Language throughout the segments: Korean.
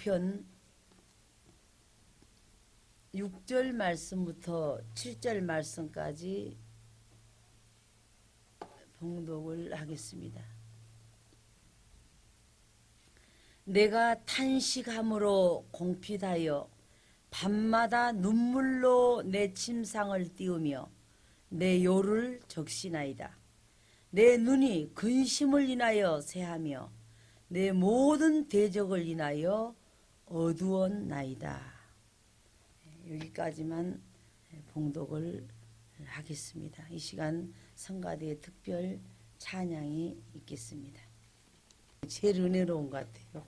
6편 6절 말씀부터 7절 말씀까지 봉독을 하겠습니다. 내가 탄식함으로 공핍하여 밤마다 눈물로 내 침상을 띄우며 내 요를 적시나이다. 내 눈이 근심을 인하여 새하며 내 모든 대적을 인하여 어두웠나이다. 여기까지만 봉독을 하겠습니다. 이 시간 성가대의 특별 찬양이 있겠습니다. 제일 은혜로운 것 같아요.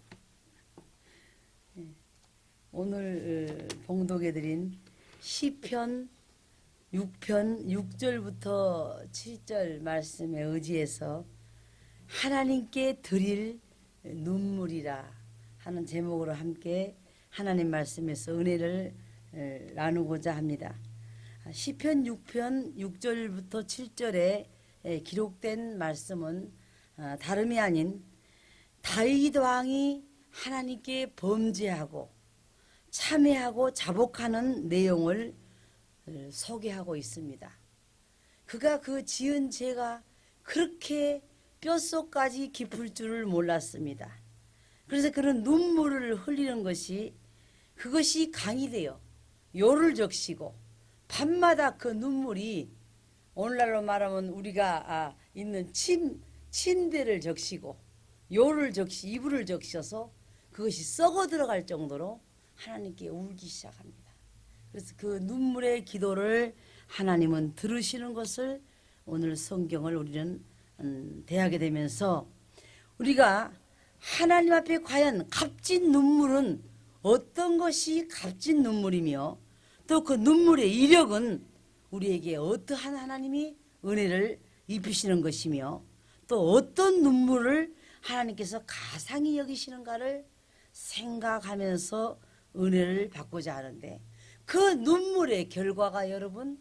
오늘 봉독해드린 시편 6편 6절부터 7절 말씀에 의지해서 하나님께 드릴 눈물이라 하는 제목으로 함께 하나님 말씀에서 은혜를 나누고자 합니다. 시편 6편 6절부터 7절에 기록된 말씀은 다름이 아닌 다윗 왕이 하나님께 범죄하고 참회하고 자복하는 내용을 소개하고 있습니다. 그가 그 지은 죄가 그렇게 뼛속까지 깊을 줄을 몰랐습니다. 그래서 그런 눈물을 흘리는 것이 그것이 강이 되어 요를 적시고 밤마다 그 눈물이 오늘날로 말하면 우리가 있는 침대를 적시고 요를 적시 이불을 적셔서 그것이 썩어 들어갈 정도로 하나님께 울기 시작합니다. 그래서 그 눈물의 기도를 하나님은 들으시는 것을 오늘 성경을 우리는 대하게 되면서 우리가 하나님 앞에 과연 값진 눈물은 어떤 것이 값진 눈물이며 또 그 눈물의 이력은 우리에게 어떠한 하나님이 은혜를 입히시는 것이며 또 어떤 눈물을 하나님께서 가상히 여기시는가를 생각하면서 은혜를 받고자 하는데 그 눈물의 결과가 여러분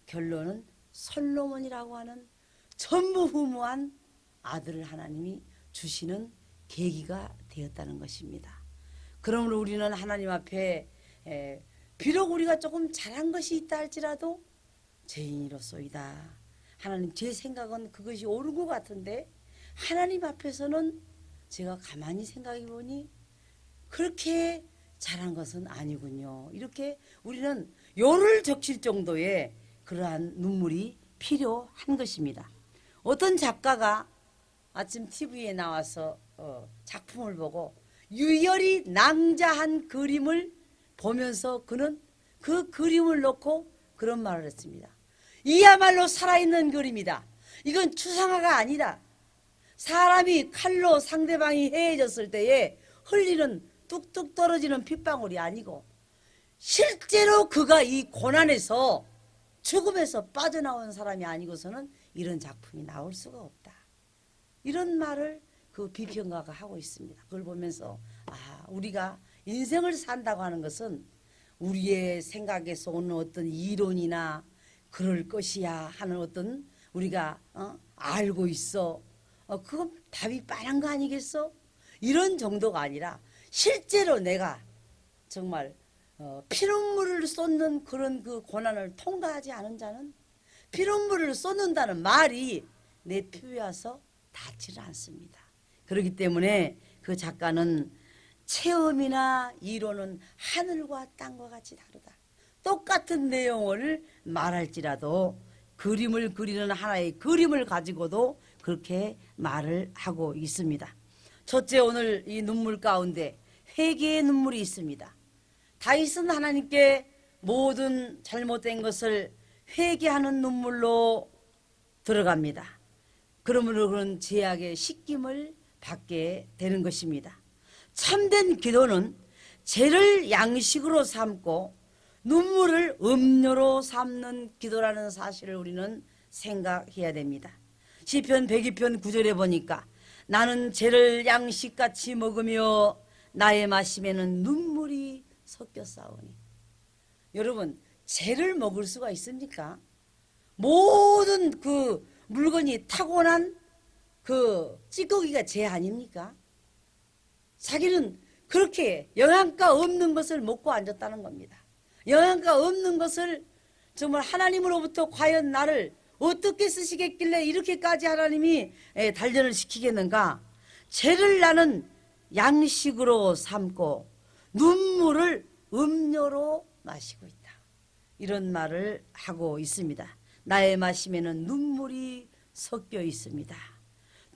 결론은 솔로몬이라고 하는 전무후무한 아들을 하나님이 주시는 계기가 되었다는 것입니다. 그러므로 우리는 하나님 앞에 비록 우리가 조금 잘한 것이 있다 할지라도 죄인이로소이다. 하나님 제 생각은 그것이 옳은 것 같은데 하나님 앞에서는 제가 가만히 생각해 보니 그렇게 잘한 것은 아니군요. 이렇게 우리는 요를 적실 정도의 그러한 눈물이 필요한 것입니다. 어떤 작가가 아침 TV에 나와서 작품을 보고 유열이 낭자한 그림을 보면서 그는 그 그림을 놓고 그런 말을 했습니다. 이야말로 살아있는 그림이다. 이건 추상화가 아니라 사람이 칼로 상대방이 해해졌을 때에 흘리는 뚝뚝 떨어지는 핏방울이 아니고 실제로 그가 이 고난에서 죽음에서 빠져나온 사람이 아니고서는 이런 작품이 나올 수가 없다. 이런 말을 그 비평가가 하고 있습니다. 그걸 보면서 우리가 인생을 산다고 하는 것은 우리의 생각에서 오는 어떤 이론이나 그럴 것이야 하는 어떤 우리가 알고 있어. 그건 답이 뻔한 거 아니겠어? 이런 정도가 아니라 실제로 내가 정말 피눈물을 쏟는 그런 그 고난을 통과하지 않은 자는 피눈물을 쏟는다는 말이 내 피부에 와서 닿지를 않습니다. 그렇기 때문에 그 작가는 체험이나 이론은 하늘과 땅과 같이 다르다. 똑같은 내용을 말할지라도 그림을 그리는 하나의 그림을 가지고도 그렇게 말을 하고 있습니다. 첫째, 오늘 이 눈물 가운데 회개의 눈물이 있습니다. 다윗은 하나님께 모든 잘못된 것을 회개하는 눈물로 들어갑니다. 그러므로 그런 죄악의 씻김을 받게 되는 것입니다. 참된 기도는 죄를 양식으로 삼고 눈물을 음료로 삼는 기도라는 사실을 우리는 생각해야 됩니다. 시편 102편 9절에 보니까 나는 죄를 양식같이 먹으며 나의 마심에는 눈물이 섞여 싸우니. 여러분, 죄를 먹을 수가 있습니까? 모든 그 물건이 타고난 그 찌꺼기가 죄 아닙니까? 자기는 그렇게 영양가 없는 것을 먹고 앉았다는 겁니다. 영양가 없는 것을 정말 하나님으로부터 과연 나를 어떻게 쓰시겠길래 이렇게까지 하나님이 단련을 시키겠는가. 죄를 나는 양식으로 삼고 눈물을 음료로 마시고 있다. 이런 말을 하고 있습니다. 나의 마심에는 눈물이 섞여 있습니다.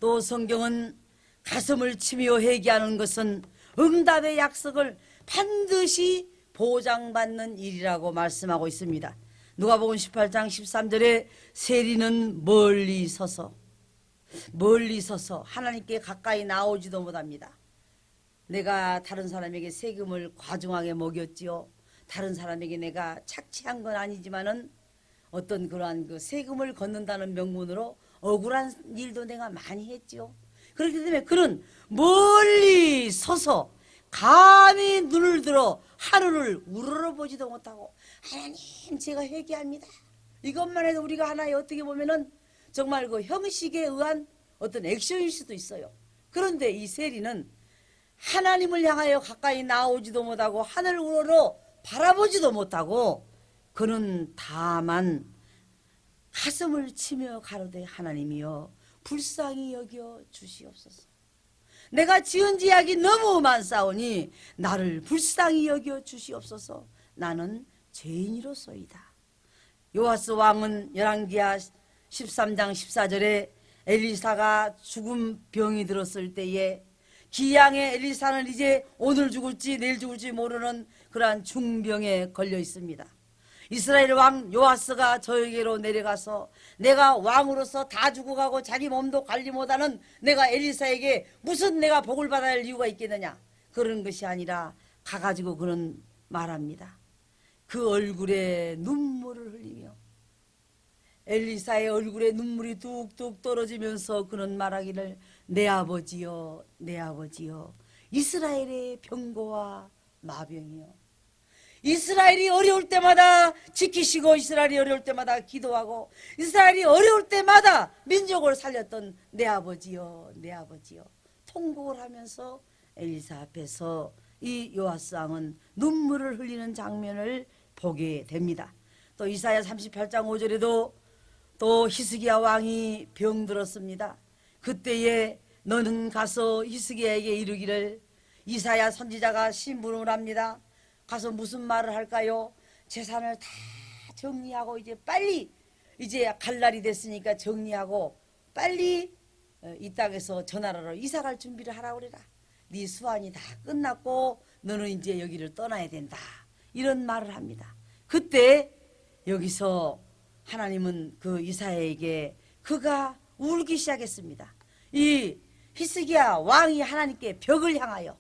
또 성경은 가슴을 치며 회개하는 것은 응답의 약속을 반드시 보장받는 일이라고 말씀하고 있습니다. 누가복음 18장 13절에 세리는 멀리 서서 하나님께 가까이 나오지도 못합니다. 내가 다른 사람에게 세금을 과중하게 먹였지요. 다른 사람에게 내가 착취한 건 아니지만은 어떤 그러한 그 세금을 걷는다는 명분으로 억울한 일도 내가 많이 했지요. 그렇기 때문에 그는 멀리 서서 감히 눈을 들어 하늘을 우러러보지도 못하고 하나님 제가 회개합니다. 이것만 해도 우리가 하나의 어떻게 보면은 정말 그 형식에 의한 어떤 액션일 수도 있어요. 그런데 이 세리는 하나님을 향하여 가까이 나오지도 못하고 하늘을 우러러 바라보지도 못하고 그는 다만 가슴을 치며 가로되 하나님이여 불쌍히 여겨 주시옵소서. 내가 지은 죄악이 너무 많사오니 나를 불쌍히 여겨 주시옵소서. 나는 죄인이로소이다. 요아스 왕은 열왕기하 13장 14절에 엘리사가 죽음 병이 들었을 때에 기양의 엘리사는 이제 오늘 죽을지 내일 죽을지 모르는 그러한 중병에 걸려 있습니다. 이스라엘 왕 요아스가 저에게로 내려가서 내가 왕으로서 다 죽어가고 자기 몸도 관리 못하는 내가 엘리사에게 무슨 내가 복을 받아야 할 이유가 있겠느냐. 그런 것이 아니라 가가지고 그런 말합니다. 그 얼굴에 눈물을 흘리며 엘리사의 얼굴에 눈물이 뚝뚝 떨어지면서 그는 말하기를 내 아버지여 내 아버지여 이스라엘의 병고와 마병이여. 이스라엘이 어려울 때마다 지키시고 이스라엘이 어려울 때마다 기도하고 이스라엘이 어려울 때마다 민족을 살렸던 내 아버지여 내 아버지여 통곡을 하면서 엘리사 앞에서 이 요아스 왕은 눈물을 흘리는 장면을 보게 됩니다. 또 이사야 38장 5절에도 또 히스기야 왕이 병들었습니다. 그때에 너는 가서 히스기야에게 이르기를 이사야 선지자가 신부름을 합니다. 가서 무슨 말을 할까요? 재산을 다 정리하고 이제 빨리 이제 갈 날이 됐으니까 정리하고 빨리 이 땅에서 저 나라로 이사 갈 준비를 하라 그래라. 네 수완이 다 끝났고 너는 이제 여기를 떠나야 된다. 이런 말을 합니다. 그때 여기서 하나님은 그 이사야에게 그가 울기 시작했습니다. 이 히스기야 왕이 하나님께 벽을 향하여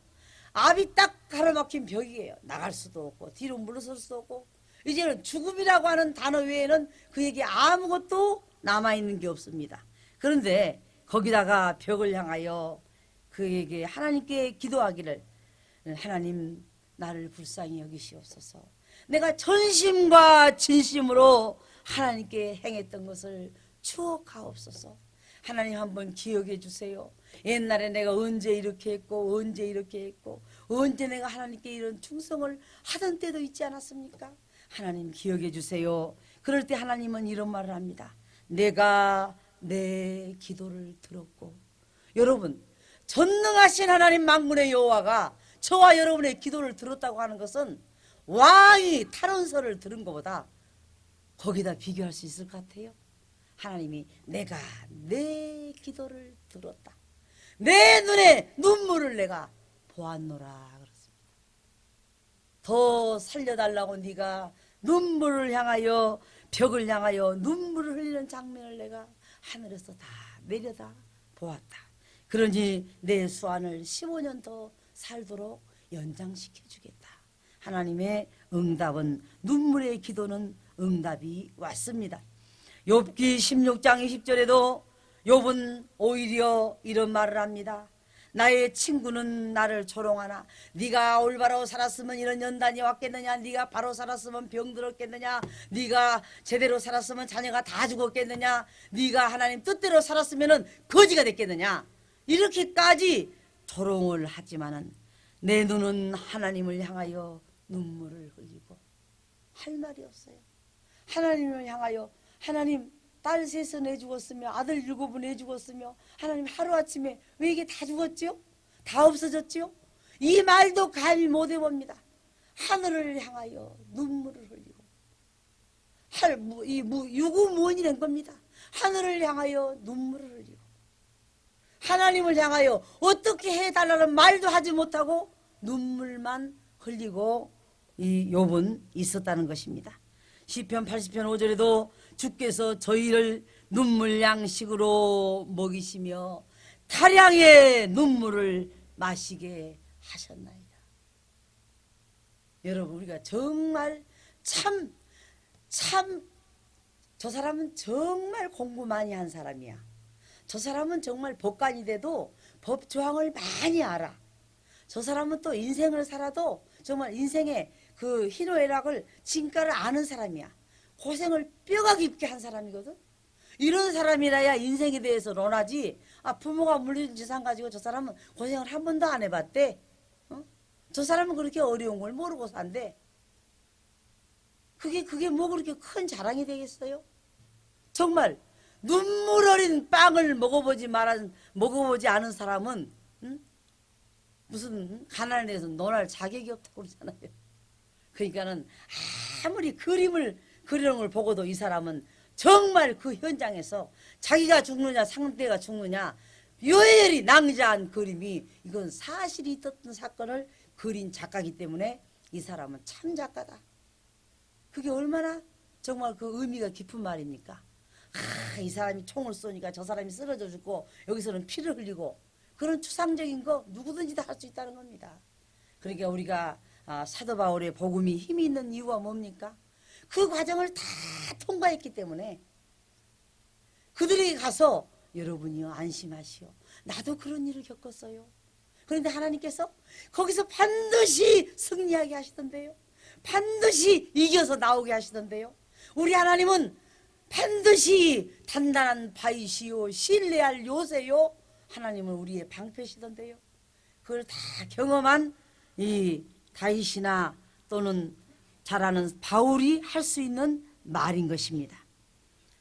앞이 딱 가로막힌 벽이에요. 나갈 수도 없고 뒤로 물러설 수도 없고 이제는 죽음이라고 하는 단어 외에는 그에게 아무것도 남아있는 게 없습니다. 그런데 거기다가 벽을 향하여 그에게 하나님께 기도하기를 하나님 나를 불쌍히 여기시옵소서. 내가 전심과 진심으로 하나님께 행했던 것을 추억하옵소서. 하나님 한번 기억해 주세요. 옛날에 내가 언제 이렇게 했고 언제 이렇게 했고 언제 내가 하나님께 이런 충성을 하던 때도 있지 않았습니까? 하나님 기억해 주세요. 그럴 때 하나님은 이런 말을 합니다. 내가 내 기도를 들었고. 여러분 전능하신 하나님 만군의 여호와가 저와 여러분의 기도를 들었다고 하는 것은 왕이 탄원서를 들은 것보다 거기다 비교할 수 있을 것 같아요. 하나님이 내가 내 기도를 들었다. 내 눈에 눈물을 내가 보았노라 그렇습니다. 더 살려달라고 네가 눈물을 향하여 벽을 향하여 눈물을 흘리는 장면을 내가 하늘에서 다 내려다 보았다. 그러니 내 수완을 15년 더 살도록 연장시켜 주겠다. 하나님의 응답은 눈물의 기도는 응답이 왔습니다. 욥기 16장 20절에도 욥은 오히려 이런 말을 합니다. 나의 친구는 나를 조롱하나 네가 올바로 살았으면 이런 연단이 왔겠느냐. 네가 바로 살았으면 병들었겠느냐. 네가 제대로 살았으면 자녀가 다 죽었겠느냐. 네가 하나님 뜻대로 살았으면 거지가 됐겠느냐. 이렇게까지 조롱을 하지만은 내 눈은 하나님을 향하여 눈물을 흘리고 할 말이 없어요. 하나님을 향하여 하나님 딸 셋을 내죽었으며 아들 7을 내죽었으며 하나님 하루아침에 왜 이게 다 죽었지요? 다 없어졌지요? 이 말도 감히 못 해봅니다. 하늘을 향하여 눈물을 흘리고 유구무원이란 겁니다. 하늘을 향하여 눈물을 흘리고 하나님을 향하여 어떻게 해달라는 말도 하지 못하고 눈물만 흘리고 이 욥은 있었다는 것입니다. 시편 80편 5절에도 주께서 저희를 눈물 양식으로 먹이시며 타량의 눈물을 마시게 하셨나이다. 여러분 우리가 정말 참 저 사람은 정말 공부 많이 한 사람이야. 저 사람은 정말 법관이 돼도 법 조항을 많이 알아. 저 사람은 또 인생을 살아도 정말 인생의 그 희노애락을 진가를 아는 사람이야. 고생을 뼈가 깊게 한 사람이거든. 이런 사람이라야 인생에 대해서 논하지. 부모가 물려준 재산 가지고 저 사람은 고생을 한 번도 안 해봤대. 저 사람은 그렇게 어려운 걸 모르고 산대. 그게 뭐 그렇게 큰 자랑이 되겠어요? 정말 눈물 어린 빵을 먹어보지 않은 사람은 무슨 가난에 대해서 논할 자격이 없다고 그러잖아요. 그러니까는 아무리 그림을 그리는 걸 보고도 이 사람은 정말 그 현장에서 자기가 죽느냐 상대가 죽느냐 요열이 낭자한 그림이 이건 사실이 있었던 사건을 그린 작가이기 때문에 이 사람은 참 작가다. 그게 얼마나 정말 그 의미가 깊은 말입니까? 이 사람이 총을 쏘니까 저 사람이 쓰러져 죽고 여기서는 피를 흘리고 그런 추상적인 거 누구든지 다 할 수 있다는 겁니다. 그러니까 우리가 사도 바울의 복음이 힘이 있는 이유가 뭡니까? 그 과정을 다 통과했기 때문에 그들에게 가서 여러분이요 안심하시오. 나도 그런 일을 겪었어요. 그런데 하나님께서 거기서 반드시 승리하게 하시던데요. 반드시 이겨서 나오게 하시던데요. 우리 하나님은 반드시 단단한 바위시요 신뢰할 요새요. 하나님은 우리의 방패시던데요. 그걸 다 경험한 이 다윗이나 또는 잘 아는 바울이 할 수 있는 말인 것입니다.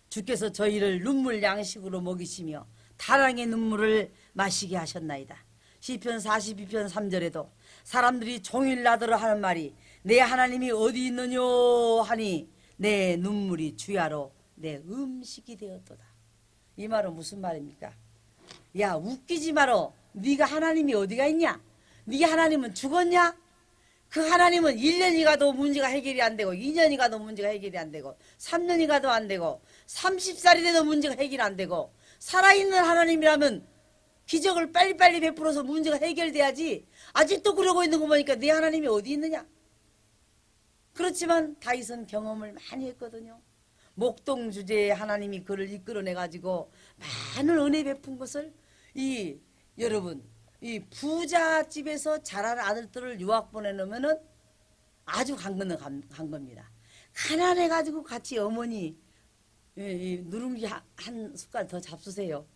주께서 저희를 눈물 양식으로 먹이시며 타랑의 눈물을 마시게 하셨나이다. 시편 42편 3절에도 사람들이 종일 나더러 하는 말이 내 하나님이 어디 있느뇨 하니 내 눈물이 주야로 내 음식이 되었도다. 이 말은 무슨 말입니까? 야 웃기지 마라. 네가 하나님이 어디가 있냐? 네가 하나님은 죽었냐? 그 하나님은 1년이 가도 문제가 해결이 안 되고 2년이 가도 문제가 해결이 안 되고 3년이 가도 안 되고 30살이 돼도 문제가 해결이 안 되고 살아있는 하나님이라면 기적을 빨리빨리 베풀어서 문제가 해결돼야지 아직도 그러고 있는 거 보니까 네 하나님이 어디 있느냐? 그렇지만 다윗은 경험을 많이 했거든요. 목동 주제에 하나님이 그를 이끌어내가지고 많은 은혜 베푼 것을 여러분 이 부잣집에서 자란 아들들을 유학 보내놓으면은 아주 강건한 간 겁니다. 가난해가지고 같이 어머니 누룽지 한 숟갈 더 잡수세요.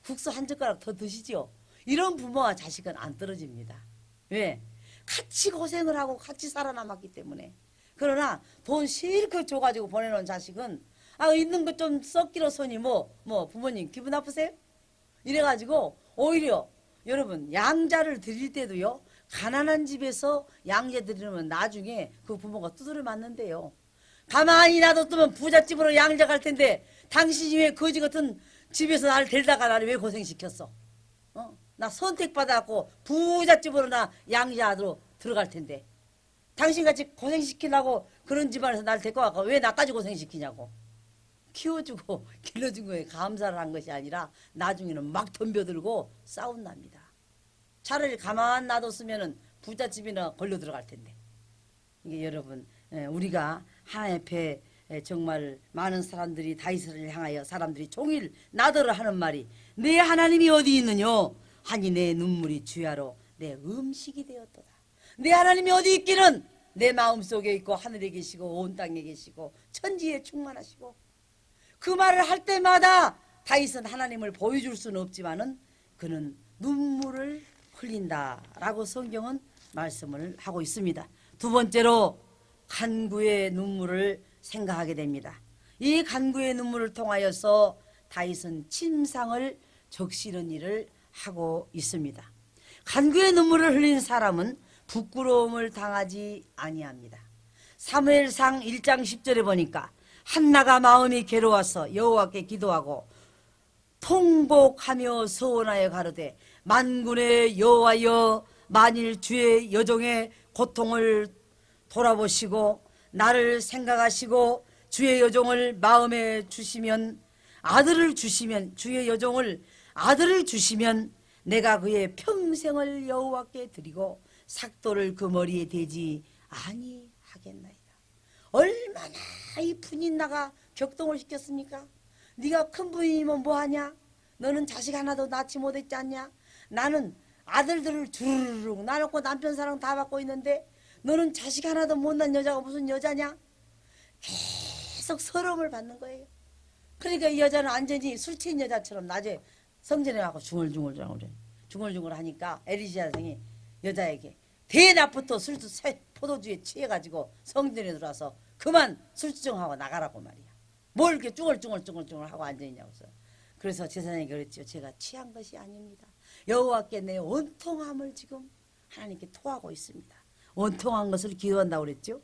국수 한 젓가락 더 드시죠. 이런 부모와 자식은 안 떨어집니다. 왜? 같이 고생을 하고 같이 살아남았기 때문에. 그러나 돈 실컷 줘가지고 보내놓은 자식은 있는 것 좀 썩기로 손이 부모님 기분 나쁘세요? 이래가지고 오히려 여러분 양자를 드릴 때도요 가난한 집에서 양자 드리면 나중에 그 부모가 두드려 맞는데요. 가만히 놔뒀으면 부잣집으로 양자 갈 텐데 당신이 왜 거지 같은 집에서 나를 데려다가 나를 왜 고생시켰어? 나 선택받아갖고 부잣집으로 나 양자로 들어갈 텐데 당신같이 고생시키려고 그런 집안에서 나를 데리고 와서 왜 나까지 고생시키냐고. 키워주고 길러준 거에 감사를 한 것이 아니라 나중에는 막 덤벼들고 싸운답니다. 차라리 가만 놔뒀으면 부잣집이나 걸려 들어갈 텐데. 이게 여러분 우리가 하나님 앞에 정말 많은 사람들이 다윗을 향하여 사람들이 종일 나더러 하는 말이 내 하나님이 어디 있느뇨 하니 내 눈물이 주야로 내 음식이 되었도다. 내 하나님이 어디 있기는 내 마음속에 있고 하늘에 계시고 온 땅에 계시고 천지에 충만하시고 그 말을 할 때마다 다윗은 하나님을 보여줄 수는 없지만은 그는 눈물을 흘린다라고 성경은 말씀을 하고 있습니다. 두 번째로 간구의 눈물을 생각하게 됩니다. 이 간구의 눈물을 통하여서 다윗은 침상을 적시는 일을 하고 있습니다. 간구의 눈물을 흘린 사람은 부끄러움을 당하지 아니합니다. 사무엘상 1장 10절에 보니까 한나가 마음이 괴로워서 여호와께 기도하고 통곡하며 서원하여 가로되 만군의 여호와여 만일 주의 여종의 고통을 돌아보시고 나를 생각하시고 주의 여종을 마음에 주시면 아들을 주시면 주의 여종을 아들을 주시면 내가 그의 평생을 여호와께 드리고 삭도를 그 머리에 대지 아니하겠나이다. 얼마나 이 분인나가 격동을 시켰습니까? 네가 큰 부인이면 뭐하냐? 너는 자식 하나도 낳지 못했지 않냐? 나는 아들들을 주르륵 나놓고 남편 사랑 다 받고 있는데 너는 자식 하나도 못 낳은 여자가 무슨 여자냐? 계속 서러움을 받는 거예요. 그러니까 이 여자는 완전히 술 취한 여자처럼 낮에 성전에 중얼중얼 하니까 엘리시아 선생이 여자에게 대낮부터 포도주에 취해가지고 성전에 들어와서 그만 술주정하고 나가라고 말이야. 뭘 이렇게 쭈글쭈글 하고 앉아있냐고. 그래서 제사장이 그랬죠. 제가 취한 것이 아닙니다. 여호와께 내 원통함을 지금 하나님께 토하고 있습니다. 원통한 것을 기도한다고 그랬죠.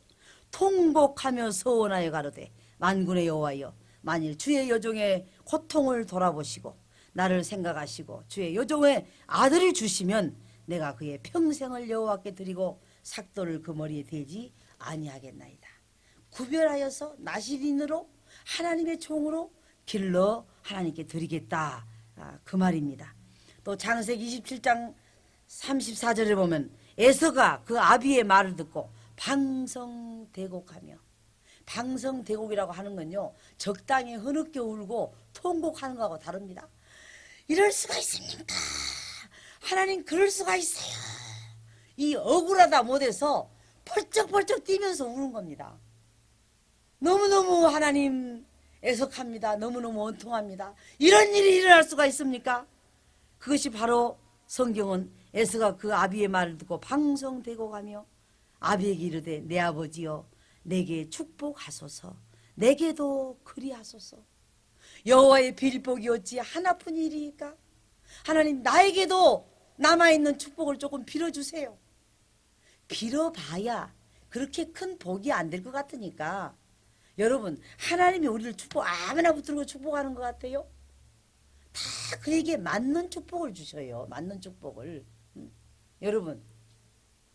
통곡하며 서원하여 가로되 만군의 여호와여 만일 주의 여종의 고통을 돌아보시고 나를 생각하시고 주의 여종의 아들을 주시면 내가 그의 평생을 여호와께 드리고 삭도를 그 머리에 대지 아니하겠나이다. 구별하여서 나실인으로 하나님의 종으로 길러 하나님께 드리겠다. 그 말입니다. 또 창세기 27장 34절에 보면 에서가 그 아비의 말을 듣고 방성대곡하며, 방성대곡이라고 하는 건요 적당히 흐느껴 울고 통곡하는 거하고 다릅니다. 이럴 수가 있습니까? 하나님 그럴 수가 있어요. 이 억울하다 못해서 벌쩍벌쩍 뛰면서 우는 겁니다. 너무너무 하나님 애석합니다. 너무너무 원통합니다. 이런 일이 일어날 수가 있습니까? 그것이 바로 성경은 에서가 그 아비의 말을 듣고 방성대고 가며 아비에게 이르되 내 아버지여 내게 축복하소서 내게도 그리하소서. 여호와의 빌복이 어찌 하나뿐 일이니까 하나님 나에게도 남아있는 축복을 조금 빌어주세요. 빌어봐야 그렇게 큰 복이 안 될 것 같으니까 여러분 하나님이 우리를 축복 아무나 붙들고 축복하는 것 같아요? 다 그에게 맞는 축복을 주셔요. 맞는 축복을. 여러분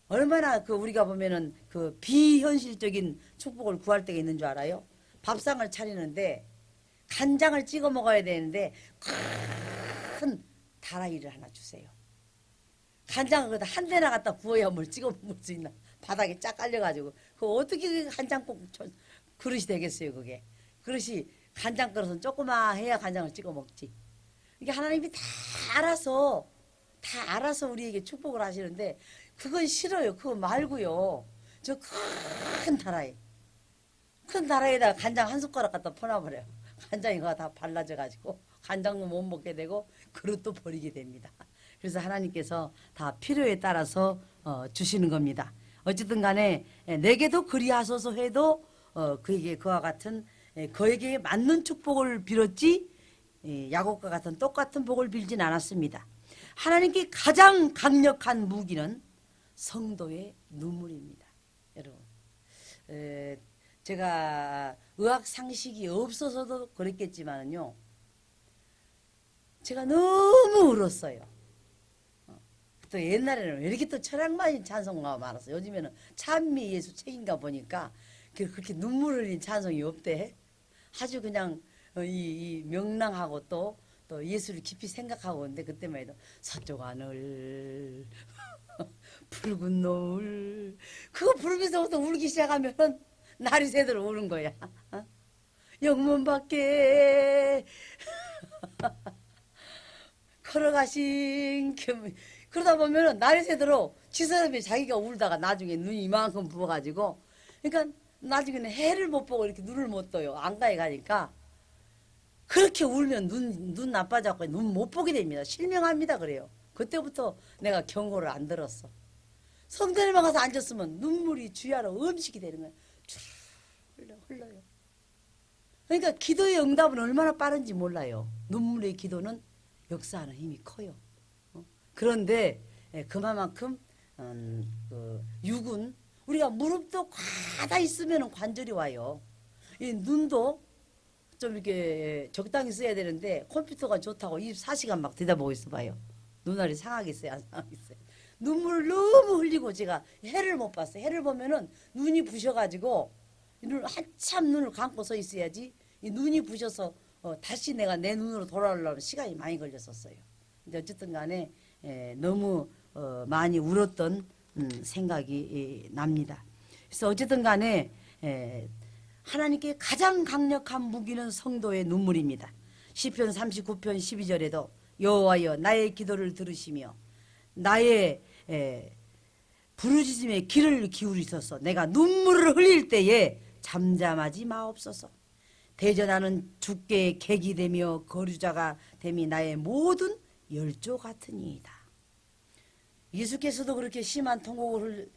얼마나 우리가 보면은 그 비현실적인 축복을 구할 때가 있는 줄 알아요? 밥상을 차리는데 간장을 찍어 먹어야 되는데 큰 다라이를 하나 주세요. 간장을 거기다 한 대나 갖다 구워야 뭘 찍어 먹을 수 있나. 바닥에 쫙 깔려가지고 그 어떻게 간장국 그릇이 되겠어요. 그게 그릇이 간장 그릇은 조그마 해야 간장을 찍어 먹지. 이게 하나님이 다 알아서 우리에게 축복을 하시는데 그건 싫어요. 그거 말고요. 저 큰 다라이에다가 간장 한 숟가락 갖다 퍼놔버려요. 간장이 그거 다 발라져가지고 간장도 못 먹게 되고 그릇도 버리게 됩니다. 그래서 하나님께서 다 필요에 따라서 주시는 겁니다. 어쨌든 간에 내게도 그리하소서 해도 그에게 그와 같은 그에게 맞는 축복을 빌었지 야곱과 같은 똑같은 복을 빌진 않았습니다. 하나님께 가장 강력한 무기는 성도의 눈물입니다. 여러분 제가 의학 상식이 없어서도 그랬겠지만요 제가 너무 울었어요. 또 옛날에는 왜 이렇게 또 철학만인 찬송가가 많았어. 요즘에는 찬미 예수 책인가 보니까 그렇게 눈물 흘린 찬송이 없대. 아주 그냥 이 명랑하고 또 예수를 깊이 생각하고 있는데 그때만 해도 서쪽 하늘 붉은 노을 그거 부르면서부터 울기 시작하면 날이 새도록 우는 거야. 영문 밖에 걸어가신 그러다 보면은 날이 새도록 지사람이 자기가 울다가 나중에 눈이 이만큼 부어가지고 그러니까 나중에는 해를 못 보고 이렇게 눈을 못 떠요. 안가에 가니까 그렇게 울면 눈 나빠져갖고 눈 못 보게 됩니다. 실명합니다. 그래요. 그때부터 내가 경고를 안 들었어. 성전에만 가서 앉았으면 눈물이 주야로 음식이 되는 거예요. 주르르 흘러요. 그러니까 기도의 응답은 얼마나 빠른지 몰라요. 눈물의 기도는 역사하는 힘이 커요. 그런데 그만큼 그 육은 우리가 무릎도 과다 있으면 관절이 와요. 이 눈도 좀 이렇게 적당히 써야 되는데 컴퓨터가 좋다고 24시간 막 들여다보고 있어 봐요. 눈알이 상하겠어요, 안 상하겠어요? 눈물을 너무 흘리고 제가 해를 못 봤어요. 해를 보면은 눈이 부셔가지고 한참 눈을 감고 서 있어야지 이 눈이 부셔서 다시 내가 내 눈으로 돌아오려면 시간이 많이 걸렸었어요. 근데 어쨌든 간에 너무 많이 울었던 생각이 납니다. 그래서 어쨌든 간에 하나님께 가장 강력한 무기는 성도의 눈물입니다. 시편 39편 12절에도 여호와여 나의 기도를 들으시며 나의 부르짖음에 귀를 기울이소서. 내가 눈물을 흘릴 때에 잠잠하지 마옵소서. 대전하는 주께 객이 되며 거류자가 됨이 나의 모든 열조 같으니이다. 예수께서도 그렇게 심한 통곡을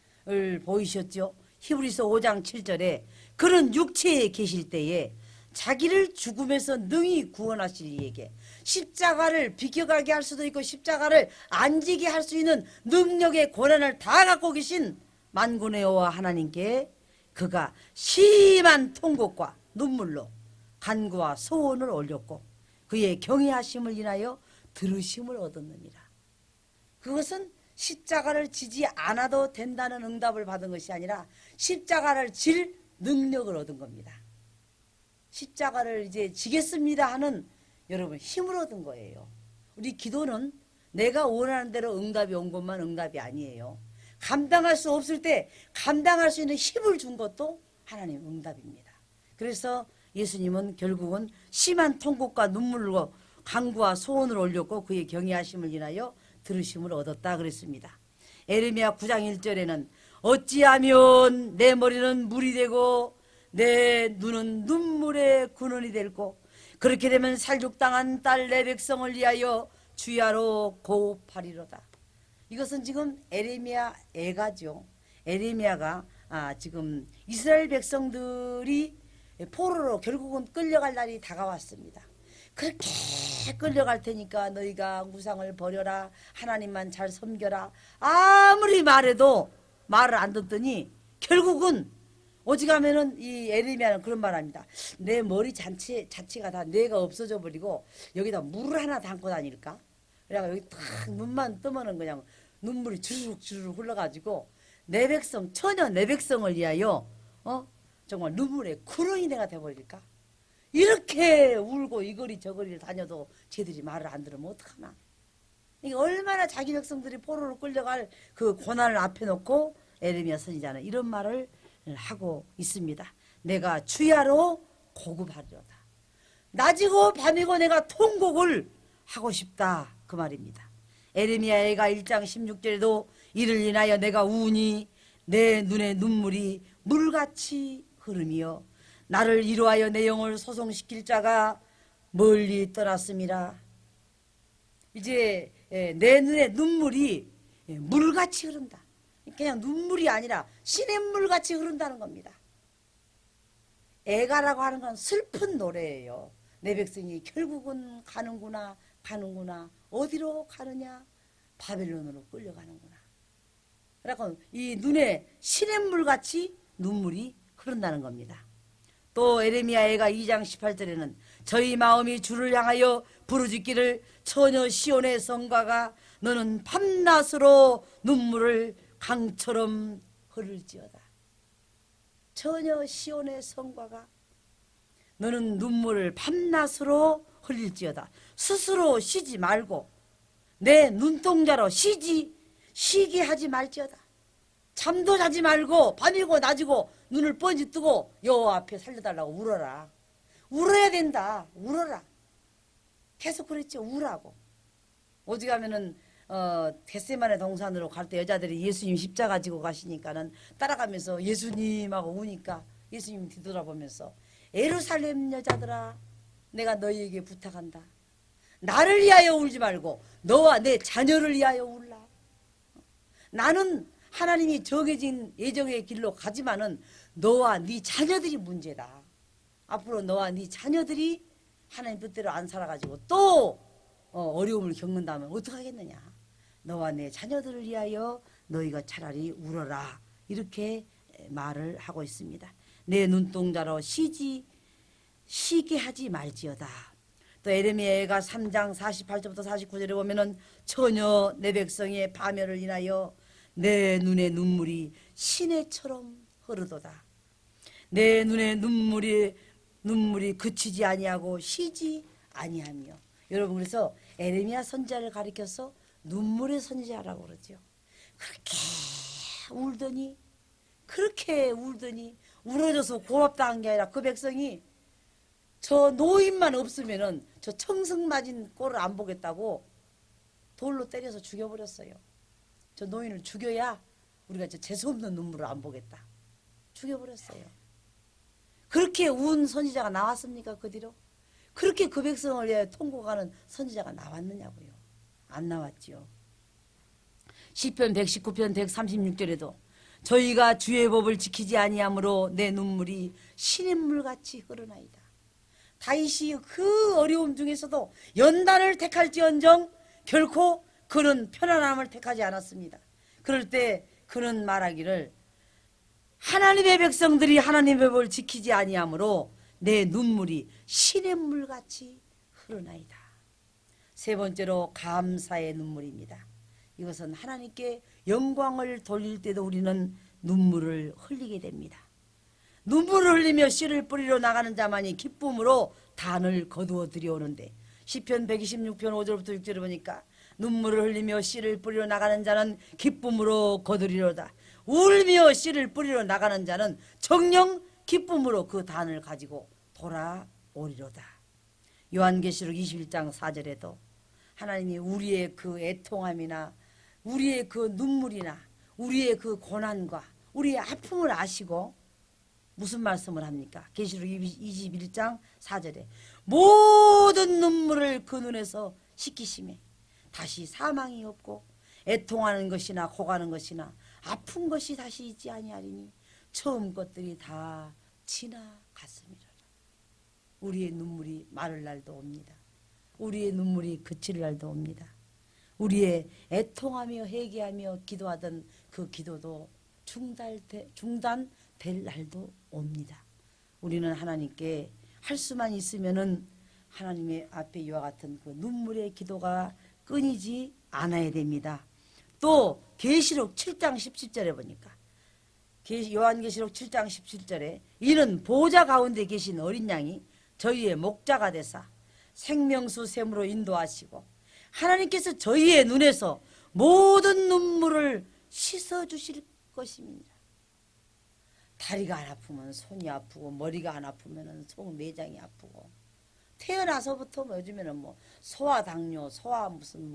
보이셨죠. 히브리서 5장 7절에 그런 육체에 계실 때에 자기를 죽음에서 능히 구원하실 이에게 십자가를 비켜가게 할 수도 있고 십자가를 안 지게 할 수 있는 능력의 권한을 다 갖고 계신 만군의 여호와 하나님께 그가 심한 통곡과 눈물로 간구와 소원을 올렸고 그의 경외하심을 인하여 들으심을 얻었느니라. 그것은 십자가를 지지 않아도 된다는 응답을 받은 것이 아니라 십자가를 질 능력을 얻은 겁니다. 십자가를 이제 지겠습니다 하는 여러분 힘을 얻은 거예요. 우리 기도는 내가 원하는 대로 응답이 온 것만 응답이 아니에요. 감당할 수 없을 때 감당할 수 있는 힘을 준 것도 하나님 응답입니다. 그래서 예수님은 결국은 심한 통곡과 눈물로 간구와 소원을 올렸고 그의 경외하심을 인하여 들으심을 얻었다 그랬습니다. 에레미야 9장 1절에는 어찌하면 내 머리는 물이 되고 내 눈은 눈물의 근원이 될고 그렇게 되면 살육당한 딸 내 백성을 위하여 주야로 고하리로다. 이것은 지금 에레미야 애가죠. 에레미야가 지금 이스라엘 백성들이 포로로 결국은 끌려갈 날이 다가왔습니다. 그렇게 끌려갈 테니까 너희가 우상을 버려라. 하나님만 잘 섬겨라. 아무리 말해도 말을 안 듣더니 결국은 오직하면은 이 에레미야는 그런 말합니다. 내 머리 자체가 다 뇌가 없어져 버리고 여기다 물을 하나 담고 다닐까? 그래가 여기 탁 눈만 뜨면은 그냥 눈물이 주르륵 흘러가지고 내 백성 처녀 내 백성을 위하여 정말 눈물의 구렁이 내가 돼버릴까? 이렇게 울고 이거리 저거리를 다녀도 쟤들이 말을 안 들으면 어떡하나? 이게 얼마나 자기 백성들이 포로로 끌려갈 그 고난을 앞에 놓고 에레미야 선지자는 이런 말을 하고 있습니다. 내가 주야로 고급하리로다. 낮이고 밤이고 내가 통곡을 하고 싶다 그 말입니다. 에레미야가 1장 16절에도 이를 인하여 내가 우니 내 눈에 눈물이 물같이 흐르며 나를 이루하여 내 영을 소송시킬 자가 멀리 떠났음이라. 이제 내 눈에 눈물이 물같이 흐른다. 그냥 눈물이 아니라 시냇물같이 흐른다는 겁니다. 애가라고 하는 건 슬픈 노래예요. 내 백성이 결국은 가는구나. 어디로 가느냐? 바벨론으로 끌려가는구나. 그래서 이 눈에 시냇물같이 눈물이 흐른다는 겁니다. 또 에레미야가 2장 18절에는 저희 마음이 주를 향하여 부르짖기를 처녀 시온의 성가가 너는 밤낮으로 눈물을 강처럼 흐를지어다. 처녀 시온의 성가가 너는 눈물을 밤낮으로 흘릴지어다. 스스로 쉬지 말고 내 눈동자로 쉬게 하지 말지어다. 잠도 자지 말고 밤이고 낮이고 눈을 뻔히 뜨고 여호와 앞에 살려달라고 울어라. 울어야 된다. 울어라. 계속 그랬죠. 우라고. 오직하면은 겟세마네 동산으로 갈 때 여자들이 예수님 십자가 지고 가시니까는 따라가면서 예수님하고 우니까 예수님 뒤돌아보면서 예루살렘 여자들아 내가 너희에게 부탁한다. 나를 위하여 울지 말고 너와 내 자녀를 위하여 울라. 나는 하나님이 정해진 예정의 길로 가지만은 너와 네 자녀들이 문제다. 앞으로 너와 네 자녀들이 하나님 뜻대로 안 살아가지고 또 어려움을 겪는다면 어떡하겠느냐. 너와 내 자녀들을 위하여 너희가 차라리 울어라. 이렇게 말을 하고 있습니다. 내 눈동자로 쉬게 하지 말지어다. 또 에레미야가 3장 48절부터 49절에 보면은 처녀 내 백성의 파멸을 인하여 내 눈에 눈물이 시내처럼 흐르도다. 내 눈에 눈물이 그치지 아니하고 쉬지 아니하며. 여러분, 그래서 에레미야 선지자를 가리켜서 눈물의 선지자라고 그러죠. 그렇게 울더니 울어줘서 고맙다 한 게 아니라 그 백성이 저 노인만 없으면은 저 청승 맞은 꼴을 안 보겠다고 돌로 때려서 죽여버렸어요. 저 노인을 죽여야 우리가 저 재수없는 눈물을 안 보겠다. 죽여버렸어요. 그렇게 운 선지자가 나왔습니까? 그 뒤로? 그렇게 그 백성을 위해 통곡하는 선지자가 나왔느냐고요. 안 나왔지요. 시편 119편 136절에도 저희가 주의 법을 지키지 아니하므로 내 눈물이 시냇물같이 흐르나이다. 다윗이 그 어려움 중에서도 연단을 택할지언정 결코 그는 편안함을 택하지 않았습니다. 그럴 때 그는 말하기를 하나님의 백성들이 하나님의 법을 지키지 아니하므로 내 눈물이 시냇물같이 흐르나이다. 세 번째로 감사의 눈물입니다. 이것은 하나님께 영광을 돌릴 때도 우리는 눈물을 흘리게 됩니다. 눈물을 흘리며 씨를 뿌리러 나가는 자만이 기쁨으로 단을 거두어 들여오는데 시편 126편 5절부터 6절에 보니까 눈물을 흘리며 씨를 뿌리러 나가는 자는 기쁨으로 거두리로다. 울며 씨를 뿌리러 나가는 자는 정녕 기쁨으로 그 단을 가지고 돌아오리로다. 요한계시록 21장 4절에도 하나님이 우리의 그 애통함이나 우리의 그 눈물이나 우리의 그 고난과 우리의 아픔을 아시고 무슨 말씀을 합니까? 계시록 21장 4절에 모든 눈물을 그 눈에서 씻기심에 다시 사망이 없고 애통하는 것이나 고가는 것이나 아픈 것이 다시 있지 아니하리니 처음 것들이 다 지나갔음이라. 우리의 눈물이 마를 날도 옵니다. 우리의 눈물이 그칠 날도 옵니다. 우리의 애통하며 회개하며 기도하던 그 기도도 중단될 날도 옵니다. 우리는 하나님께 할 수만 있으면은 하나님의 앞에 이와 같은 그 눈물의 기도가 끊이지 않아야 됩니다. 또 계시록 7장 17절에 보니까 요한계시록 7장 17절에 이는 보좌 가운데 계신 어린 양이 저희의 목자가 되사 생명수 샘으로 인도하시고 하나님께서 저희의 눈에서 모든 눈물을 씻어주실 것입니다. 다리가 안 아프면 손이 아프고 머리가 안 아프면 속 내장이 아프고 태어나서부터 요즘에는 소아 당뇨, 소아 무슨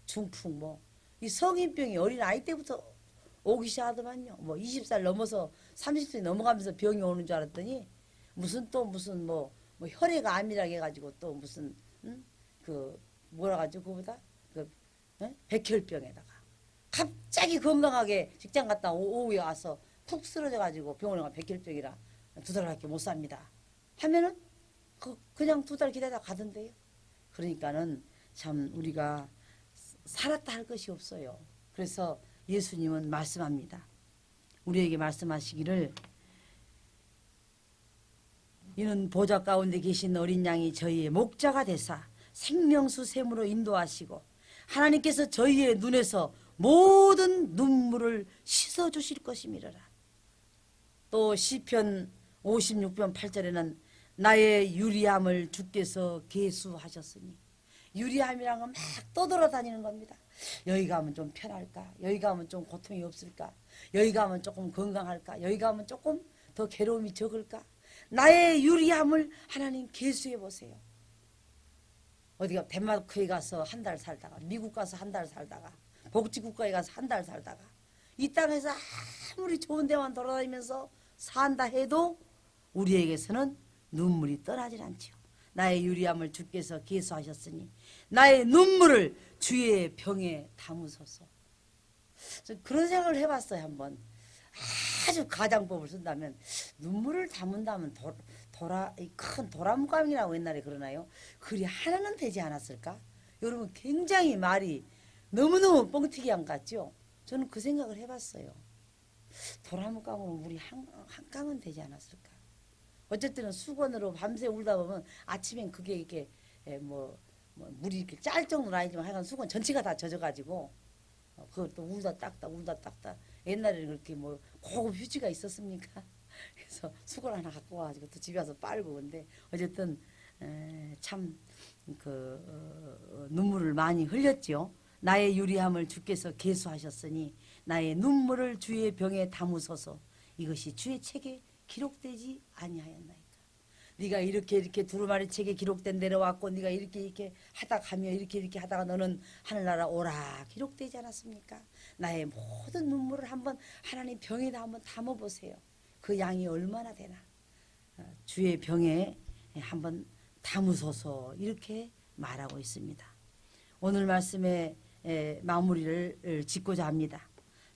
중풍 이 성인병이 어린 아이 때부터 오기 시작하더만요. 20살 넘어서 30세 넘어가면서 병이 오는 줄 알았더니 무슨 혈액암이라고 해가지고 또 무슨 뭐라 가지고 그거보다 백혈병에다가 갑자기 건강하게 직장 갔다 오후에 와서 푹 쓰러져가지고 병원에 가면 백혈병이라 2달밖에 못 삽니다. 하면은 그냥 2달 기다리다 가던데요. 그러니까는 참 우리가 살았다 할 것이 없어요. 그래서 예수님은 말씀합니다. 우리에게 말씀하시기를 이는 보좌 가운데 계신 어린 양이 저희의 목자가 되사 생명수 샘으로 인도하시고 하나님께서 저희의 눈에서 모든 눈물을 씻어주실 것임이라라. 또 시편 56편 8절에는 나의 유리함을 주께서 계수하셨으니 유리함이란 건 막 떠돌아다니는 겁니다. 여기 가면 좀 편할까? 여기 가면 좀 고통이 없을까? 여기 가면 조금 건강할까? 여기 가면 조금 더 괴로움이 적을까? 나의 유리함을 하나님 계수해 보세요. 어디가 덴마크에 가서 한 달 살다가 미국 가서 한 달 살다가 복지국가에 가서 한 달 살다가 이 땅에서 아무리 좋은 데만 돌아다니면서 산다 해도 우리에게서는 눈물이 떠나질 않지요. 나의 유리함을 주께서 계수하셨으니 나의 눈물을 주의 병에 담으소서. 그런 생각을 해봤어요 한번. 아주 가장법을 쓴다면 눈물을 담은다면 이 큰 도람감이라고 옛날에 그러나요? 그리 하나는 되지 않았을까? 여러분 굉장히 말이 너무너무 뻥튀기한 것 같죠? 저는 그 생각을 해봤어요. 도람감으로 물이 한 깡은 되지 않았을까? 어쨌든 수건으로 밤새 울다 보면 아침엔 그게 이렇게 물이 이렇게 짤 정도는 아니지만 하여간 수건 전체가 다 젖어가지고 그걸 또 울다 닦다 울다 닦다. 옛날에는 그렇게 고급 휴지가 있었습니까? 그래서 수건 하나 갖고 와가지고 또 집에 와서 빨고. 근데 어쨌든 참 눈물을 많이 흘렸죠. 나의 유리함을 주께서 계수하셨으니 나의 눈물을 주의 병에 담으소서. 이것이 주의 책에 기록되지 아니하였나이까. 네가 이렇게 두루마리 책에 기록된 대로 왔고 네가 이렇게 하다 가며 이렇게 하다가 너는 하늘나라 오라 기록되지 않았습니까? 나의 모든 눈물을 한번 하나님 병에다 한번 담아보세요. 그 양이 얼마나 되나. 주의 병에 한번 담으소서 이렇게 말하고 있습니다. 오늘 말씀의 마무리를 짓고자 합니다.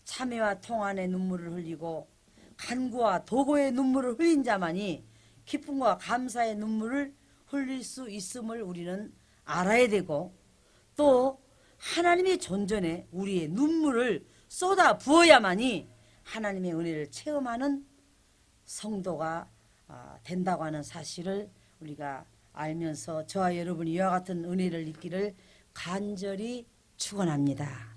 참회와 통안의 눈물을 흘리고 간구와 도고의 눈물을 흘린 자만이 기쁨과 감사의 눈물을 흘릴 수 있음을 우리는 알아야 되고, 또 하나님의 존전에 우리의 눈물을 쏟아 부어야만이 하나님의 은혜를 체험하는 성도가 된다고 하는 사실을 우리가 알면서 저와 여러분이 이와 같은 은혜를 잊기를 간절히 축원합니다.